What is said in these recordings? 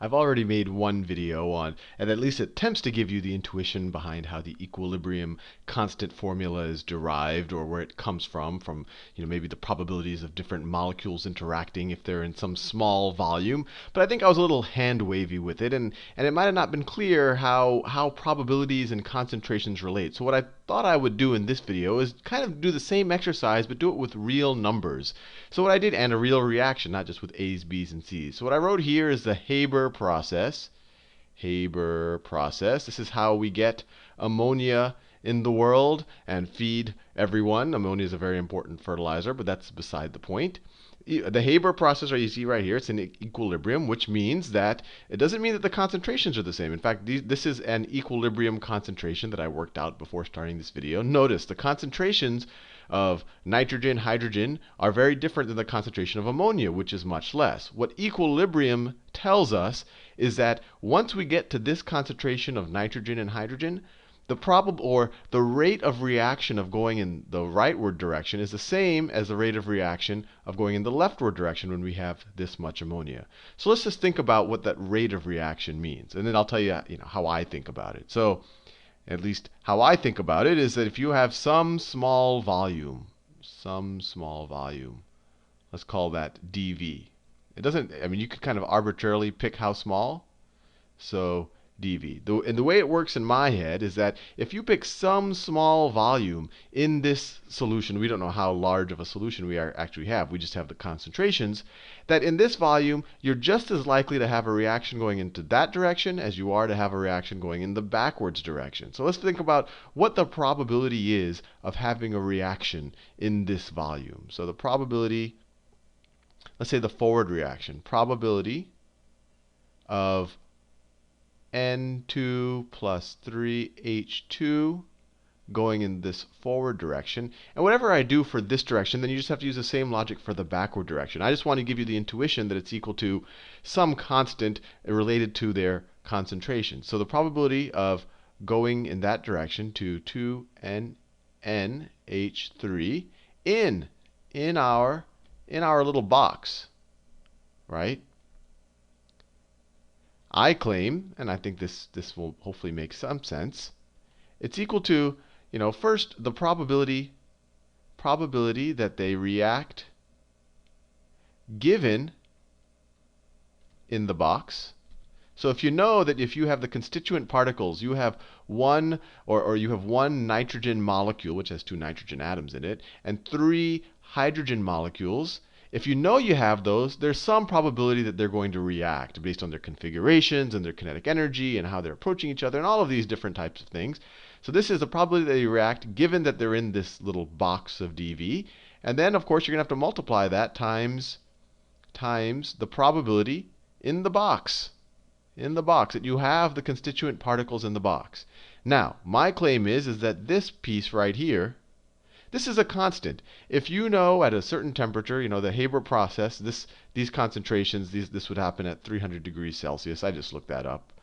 I've already made one video on, and at least attempts to give you the intuition behind how the equilibrium constant formula is derived, or where it comes from maybe the probabilities of different molecules interacting if they're in some small volume. But I think I was a little hand wavy with it, and it might have not been clear how probabilities and concentrations relate. So what I thought I would do in this video is kind of do the same exercise, but do it with real numbers. So what I did, and a real reaction, not just with A's, B's, and C's. So what I wrote here is the Haber process. Haber process. This is how we get ammonia in the world and feed everyone. Ammonia is a very important fertilizer, but that's beside the point. The Haber process, you see right here, it's in equilibrium, which means that it doesn't mean that the concentrations are the same. In fact, this is an equilibrium concentration that I worked out before starting this video. Notice the concentrations of nitrogen, hydrogen are very different than the concentration of ammonia, which is much less. What equilibrium tells us is that once we get to this concentration of nitrogen and hydrogen, the rate of reaction of going in the rightward direction is the same as the rate of reaction of going in the leftward direction when we have this much ammonia. So let's just think about what that rate of reaction means, and then I'll tell you, how I think about it. So at least how I think about it is that if you have some small volume, let's call that dV. It doesn't, you could kind of arbitrarily pick how small. So dV. And the way it works in my head is that if you pick some small volume in this solution, we don't know how large of a solution we actually have, we just have the concentrations, that in this volume, you're just as likely to have a reaction going into that direction as you are to have a reaction going in the backwards direction. So let's think about what the probability is of having a reaction in this volume. So the probability, let's say the forward reaction, probability of N2 plus 3H2 going in this forward direction. And whatever I do for this direction, then you just have to use the same logic for the backward direction. I just want to give you the intuition that it's equal to some constant related to their concentration. So the probability of going in that direction to 2NH3 in our little box, right? I claim, and I think this will hopefully make some sense, it's equal to, first the probability that they react given in the box. So if you know that if you have the constituent particles, you have one nitrogen molecule, which has 2 nitrogen atoms in it, and 3 hydrogen molecules, if you know you have those, there's some probability that they're going to react based on their configurations and their kinetic energy and how they're approaching each other and all of these different types of things. So this is the probability that they react given that they're in this little box of dV. And then, of course, you're going to have to multiply that times the probability in the box. That you have the constituent particles in the box. Now, my claim is that this piece right here, this is a constant. If you know at a certain temperature, the Haber process, these concentrations, this would happen at 300 degrees Celsius. I just looked that up.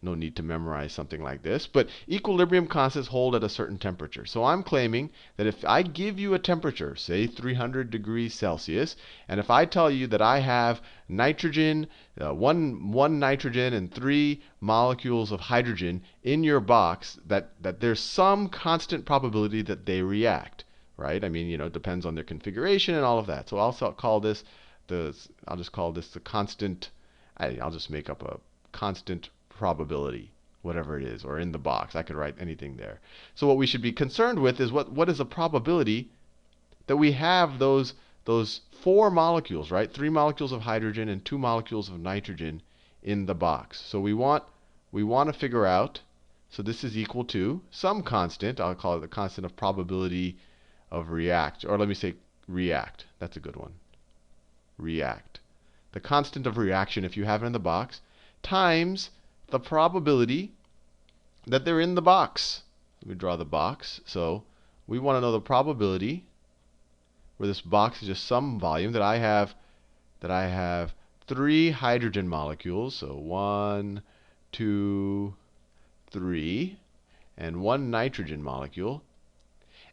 No need to memorize something like this. But equilibrium constants hold at a certain temperature. So I'm claiming that if I give you a temperature, say 300 degrees Celsius, and if I tell you that I have nitrogen, one nitrogen and 3 molecules of hydrogen in your box, that there's some constant probability that they react, right? It depends on their configuration and all of that. So I'll call this I'll just call this the constant. I'll just make up a constant probability, whatever it is, or in the box. I could write anything there. So what we should be concerned with is what is the probability that we have those 4 molecules, right? 3 molecules of hydrogen and 2 molecules of nitrogen in the box. So we want to figure out, so this is equal to some constant. I'll call it the constant of probability of react, or let me say react. That's a good one. React. The constant of reaction, if you have it in the box, times the probability that they're in the box. Let me draw the box. So we want to know the probability where this box is just some volume that I have 3 hydrogen molecules. So 1, 2, 3, and 1 nitrogen molecule.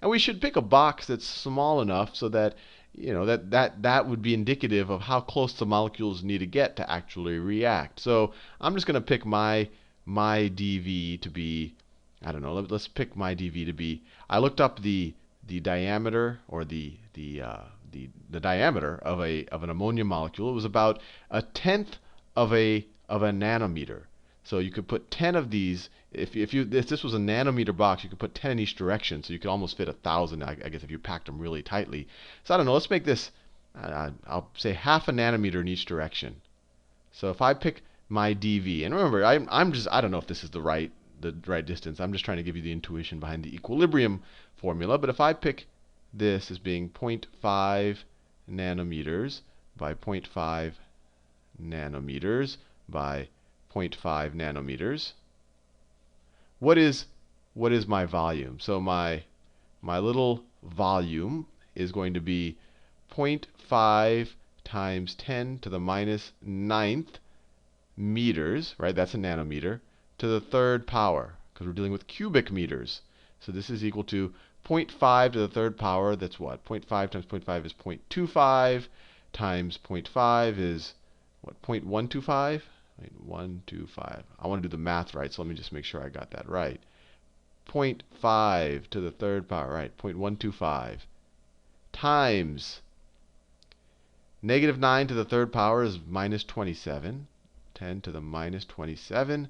And we should pick a box that's small enough so that that would be indicative of how close the molecules need to get to actually react. So I'm just going to pick my dV to be, I don't know, let's pick my dV to be, I looked up the diameter, or the diameter of an ammonia molecule. It was about 1/10 of a nanometer. So you could put 10 of these. If this was a nanometer box, you could put 10 in each direction. So you could almost fit 1,000, I guess, if you packed them really tightly. So I don't know. Let's make this, I'll say half a nanometer in each direction. So if I pick my dV, and remember, I don't know if this is the right distance. I'm just trying to give you the intuition behind the equilibrium formula. But if I pick this as being 0.5 nanometers by 0.5 nanometers by 0.5 nanometers, what is my volume? So my little volume is going to be 0.5 times 10 to the minus 9th meters, right? That's a nanometer, to the third power, because we're dealing with cubic meters. So this is equal to 0.5 to the third power. That's what? 0.5 times 0.5 is 0.25 times 0.5 is what? 0.125? 125. I want to do the math right, so let me just make sure I got that right. 0.5 to the third power, right? 0.125 times negative 9 to the third power is minus 27. 10 to the minus 27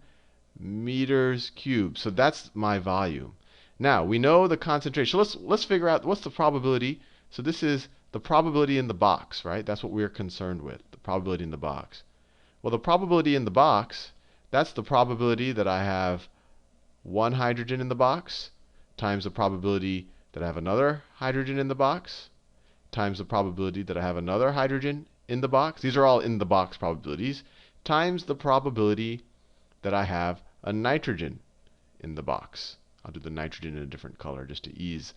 meters cubed. So that's my volume. Now, we know the concentration. So let's figure out what's the probability. So this is the probability in the box, right? That's what we're concerned with, the probability in the box. Well, the probability in the box, that's the probability that I have one hydrogen in the box times the probability that I have another hydrogen in the box times the probability that I have another hydrogen in the box. These are all in the box probabilities, times the probability that I have a nitrogen in the box. I'll do the nitrogen in a different color just to ease.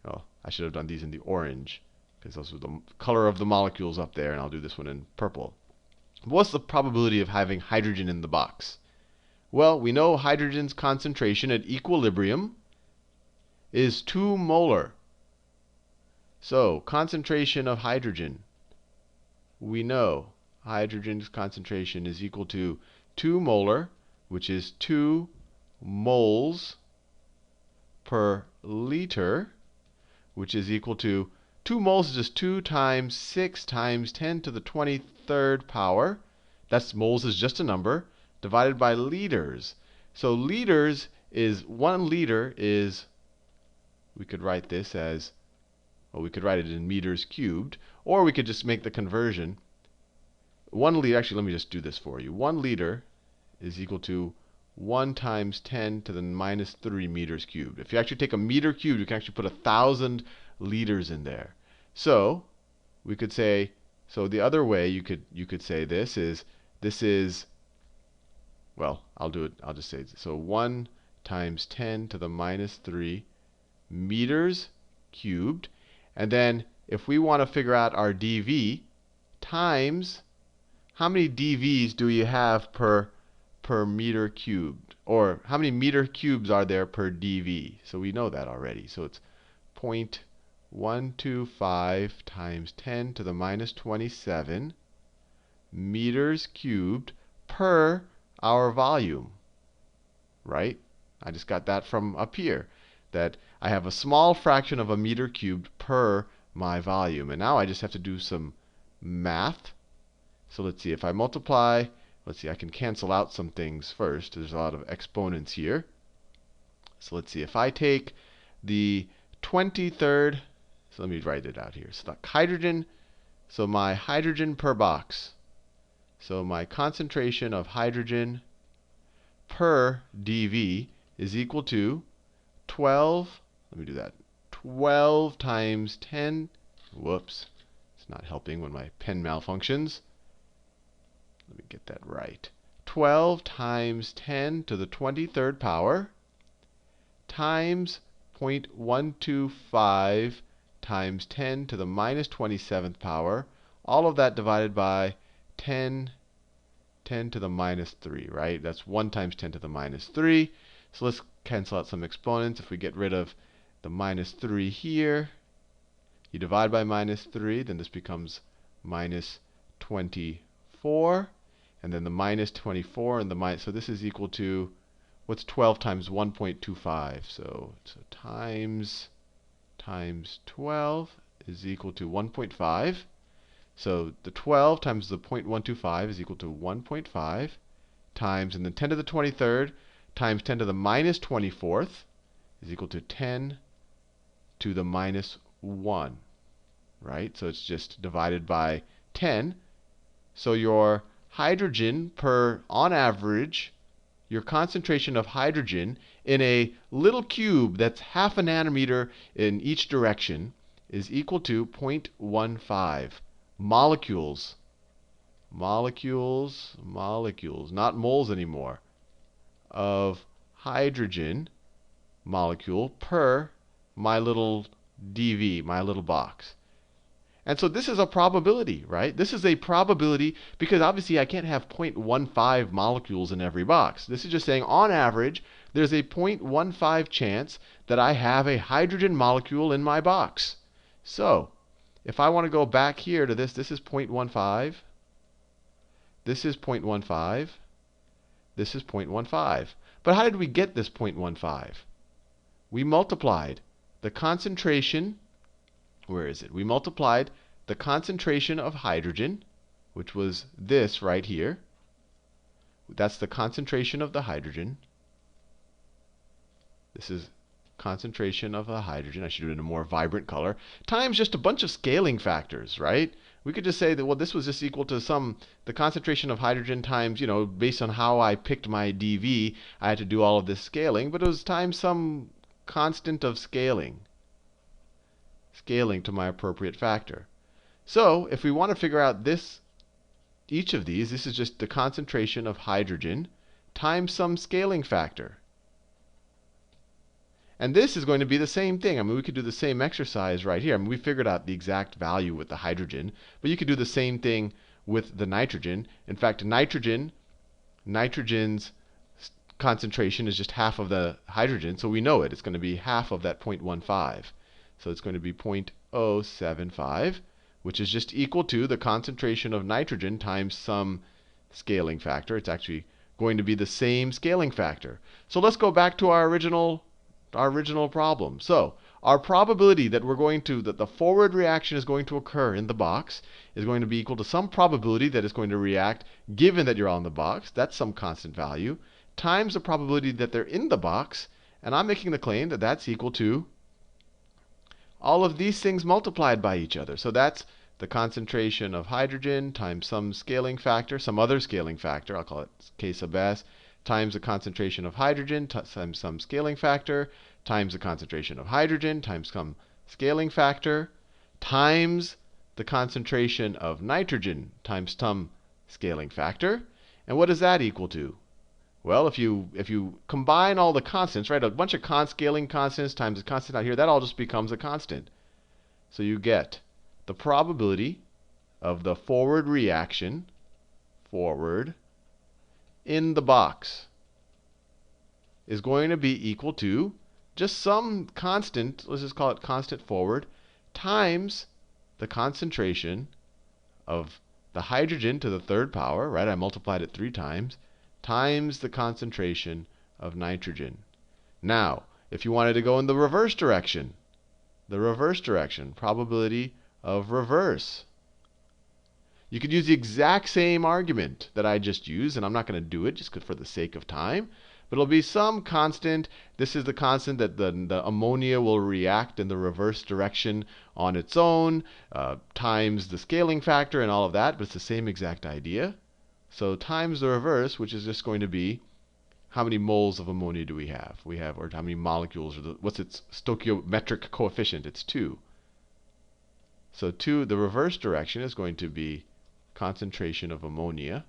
Well, I should have done these in the orange, because those are the color of the molecules up there, and I'll do this one in purple. What's the probability of having hydrogen in the box? Well, we know hydrogen's concentration at equilibrium is 2 molar. So, concentration of hydrogen, we know hydrogen's concentration is equal to 2 molar, which is 2 moles per liter, which is equal to 2 moles is just 2 times 6 times 10 to the 23rd power. That's moles is just a number, divided by liters. So liters is 1 liter is, we could write this as, well, we could write it in meters cubed, or we could just make the conversion. 1 liter, actually, let me just do this for you. 1 liter is equal to 1 times 10 to the minus 3 meters cubed. If you actually take a meter cubed, you can actually put 1,000 liters in there. So we could say, so the other way you could say this is, well, I'll do it. I'll just say, so 1 times 10 to the minus 3 meters cubed. And then if we want to figure out our dV times, how many dVs do you have per meter cubed? Or how many meter cubes are there per dV? So we know that already. So it's 0.125 times 10 to the minus 27 meters cubed per our volume, right? I just got that from up here, that I have a small fraction of a meter cubed per my volume. And now I just have to do some math. So let's see, if I multiply, let's see, I can cancel out some things first. There's a lot of exponents here. So let's see, if I take the 23rd, so let me write it out here. So the hydrogen, so my hydrogen per box. So my concentration of hydrogen per dV is equal to 12, let me do that, 12 times 10, whoops, it's not helping when my pen malfunctions. Let me get that right. 12 times 10 to the 23rd power times 0.125 times 10 to the minus 27th power. All of that divided by 10 to the minus 3, right? That's 1 times 10 to the minus 3. So let's cancel out some exponents. If we get rid of the minus 3 here, You divide by minus 3, then this becomes minus 24. And then the minus 24 and the minus, so this is equal to, what's 12 times 1.25? So times 12 is equal to 1.5. So the 12 times the 0.125 is equal to 1.5 times, and then 10 to the 23rd times 10 to the minus 24th is equal to 10 to the minus 1. Right? So it's just divided by 10. So your hydrogen on average, your concentration of hydrogen in a little cube that's half a nanometer in each direction is equal to 0.15 molecules. Molecules, not moles anymore, of hydrogen molecule per my little dV, my little box. And so this is a probability, right? This is a probability because obviously I can't have 0.15 molecules in every box. This is just saying on average, there's a 0.15 chance that I have a hydrogen molecule in my box. So if I want to go back here to this is 0.15. This is 0.15. This is 0.15. But how did we get this 0.15? We multiplied the concentration. Where is it? We multiplied the concentration of hydrogen, which was this right here. That's the concentration of the hydrogen. This is concentration of the hydrogen. I should do it in a more vibrant color. Times just a bunch of scaling factors, right? We could just say that, well, this was just equal to the concentration of hydrogen times, based on how I picked my dV, I had to do all of this scaling, but it was times some constant of scaling to my appropriate factor. So if we want to figure out each of these, this is just the concentration of hydrogen times some scaling factor. And this is going to be the same thing. I mean, we could do the same exercise right here. I mean, we figured out the exact value with the hydrogen, but you could do the same thing with the nitrogen. In fact, nitrogen's concentration is just half of the hydrogen, so we know it. It's going to be half of that 0.15. So it's going to be 0.075, which is just equal to the concentration of nitrogen times some scaling factor. It's actually going to be the same scaling factor. So let's go back to our original problem. So our probability that that the forward reaction is going to occur in the box is going to be equal to some probability that it's going to react given that you're on the box. That's some constant value times the probability that they're in the box. And I'm making the claim that that's equal to all of these things multiplied by each other. So that's the concentration of hydrogen times some scaling factor, some other scaling factor, I'll call it K sub S, times the concentration of hydrogen times some scaling factor, times the concentration of hydrogen times some scaling factor, times the concentration of nitrogen times some scaling factor. And what does that equal to? Well, if you combine all the constants, right, a bunch of scaling constants times a constant out here, that all just becomes a constant. So you get the probability of the forward reaction, in the box is going to be equal to just some constant, let's just call it constant forward, times the concentration of the hydrogen to the third power, right? I multiplied it 3 times, times the concentration of nitrogen. Now, if you wanted to go in the reverse direction, probability of reverse. You could use the exact same argument that I just used, and I'm not going to do it just for the sake of time. But it'll be some constant. This is the constant that the ammonia will react in the reverse direction on its own, times the scaling factor and all of that. But it's the same exact idea. So times the reverse, which is just going to be how many moles of ammonia do we have? Or how many molecules, or what's its stoichiometric coefficient? It's 2. So the reverse direction is going to be concentration of ammonia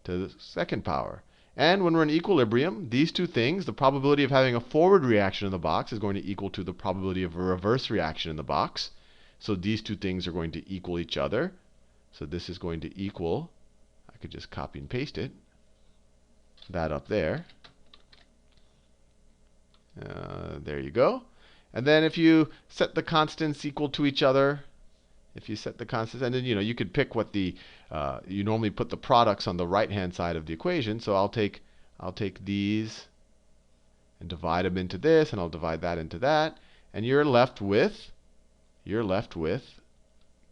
to the second power. And when we're in equilibrium, these two things, the probability of having a forward reaction in the box is going to equal to the probability of a reverse reaction in the box. So these two things are going to equal each other. So this is going to equal, I could just copy and paste it, that up there. There you go. And then if you set the constants equal to each other, if you set the constants, and then you could pick what you normally put the products on the right-hand side of the equation. So I'll take these and divide them into this, and I'll divide that into that, and you're left with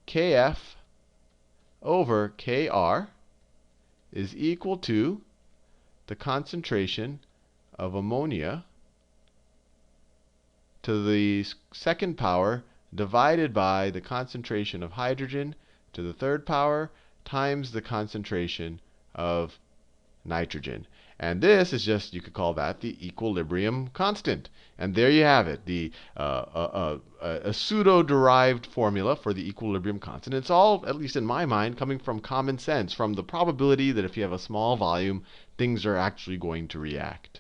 Kf over Kr is equal to the concentration of ammonia to the second power divided by the concentration of hydrogen to the third power times the concentration of nitrogen. And this is just, you could call that the equilibrium constant. And there you have it, a pseudo-derived formula for the equilibrium constant. It's all, at least in my mind, coming from common sense, from the probability that if you have a small volume, things are actually going to react.